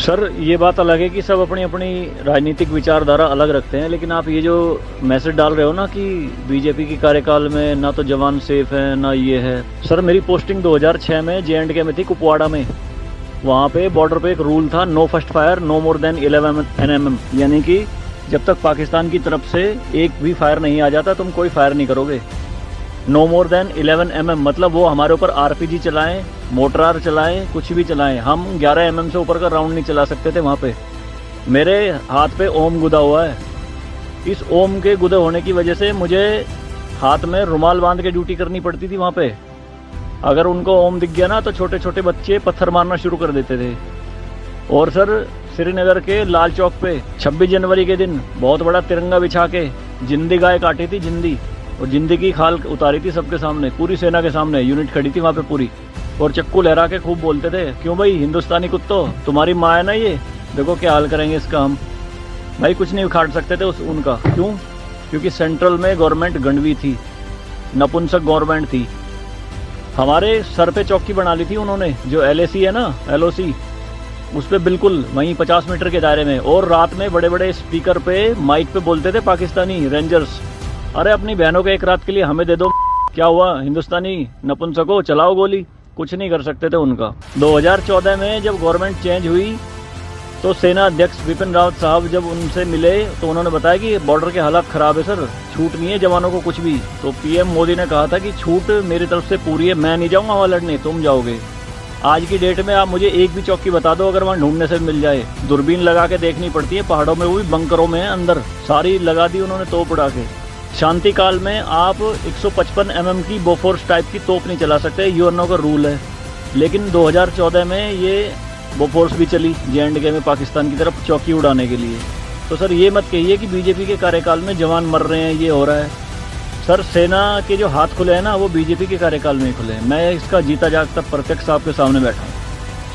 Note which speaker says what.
Speaker 1: Sir ये बात अलग है कि सब अपनी अपनी राजनीतिक विचारधारा अलग रखते हैं, लेकिन आप ये जो मैसेज डाल रहे हो ना कि बीजेपी की कार्यकाल में ना तो जवान सेफ है ना ये है। सर मेरी पोस्टिंग 2006 में JNK में थी, कुपवाड़ा में। वहाँ पे बॉर्डर पे एक रूल था, no first fire no more than 11 NM, यानी कि जब तक पाकिस्तान की तरफ से एक भी फायर नहीं आ जाता तुम कोई फायर नहीं करोगे। नो मोर देन 11 mm मतलब वो हमारे ऊपर RPG चलाएं, मोटरार चलाएं, कुछ भी चलाएं, हम 11 mm से ऊपर का राउंड नहीं चला सकते थे वहाँ पे। मेरे हाथ पे ओम गुदा हुआ है। इस ओम के गुदे होने की वजह से मुझे हाथ में रुमाल बांध के ड्यूटी करनी पड़ती थी वहाँ पे। अगर उनको ओम दिख गया ना तो छोटे छोटे बच्चे पत्थर मारना शुरू कर देते थे। और सर श्रीनगर के लाल चौक पे 26 जनवरी के दिन बहुत बड़ा तिरंगा बिछा के जिंदी गाय काटी थी, जिंदी, और जिंदी की खाल उतारी थी सबके सामने, पूरी सेना के सामने। यूनिट खड़ी थी वहाँ पे पूरी, और चक्कू लहरा के खूब बोलते थे, क्यों भाई हिंदुस्तानी कुत्तों, तुम्हारी माँ है ना ये, देखो क्या हाल करेंगे इसका हम। भाई कुछ नहीं उखाड़ सकते थे उनका। क्यों? क्योंकि सेंट्रल में गवर्नमेंट गंडवी थी, नपुंसक गवर्नमेंट थी। हमारे सर पे चौकी बना ली थी उन्होंने, जो LAC है ना, LOC, उस पर बिल्कुल वहीं 50 मीटर के दायरे में। और रात में बड़े बड़े स्पीकर पे माइक पे बोलते थे पाकिस्तानी रेंजर्स, अरे अपनी बहनों के एक रात के लिए हमें दे दो, क्या हुआ हिंदुस्तानी नपुंसको, चलाओ गोली। कुछ नहीं कर सकते थे उनका। 2014 में जब गवर्नमेंट चेंज हुई तो सेना अध्यक्ष बिपिन रावत साहब जब उनसे मिले तो उन्होंने बताया कि बॉर्डर के हालात खराब है सर, छूट नहीं है जवानों को कुछ भी। तो PM मोदी ने कहा था कि छूट मेरी तरफ से पूरी है, मैं नहीं जाऊंगा वहाँ लड़ने, तुम जाओगे। आज की डेट में आप मुझे एक भी चौकी बता दो अगर वहाँ ढूंढने से मिल जाए। दूरबीन लगा के देखनी पड़ती है पहाड़ों में, वो भी बंकरों में है अंदर, सारी लगा दी उन्होंने तोप उड़ा के। शांति काल में आप 155 mm की बोफोर्स टाइप की तोप नहीं चला सकते, UN का रूल है। लेकिन 2014 में ये बोफोर्स भी चली JNK में पाकिस्तान की तरफ चौकी उड़ाने के लिए। तो सर ये मत कहिए कि बीजेपी के कार्यकाल में जवान मर रहे हैं, ये हो रहा है। सर सेना के जो हाथ खुले हैं ना वो बीजेपी के कार्यकाल में ही खुले हैं। मैं इसका जीता जागता प्रत्यक्ष आपके सामने बैठा हूँ।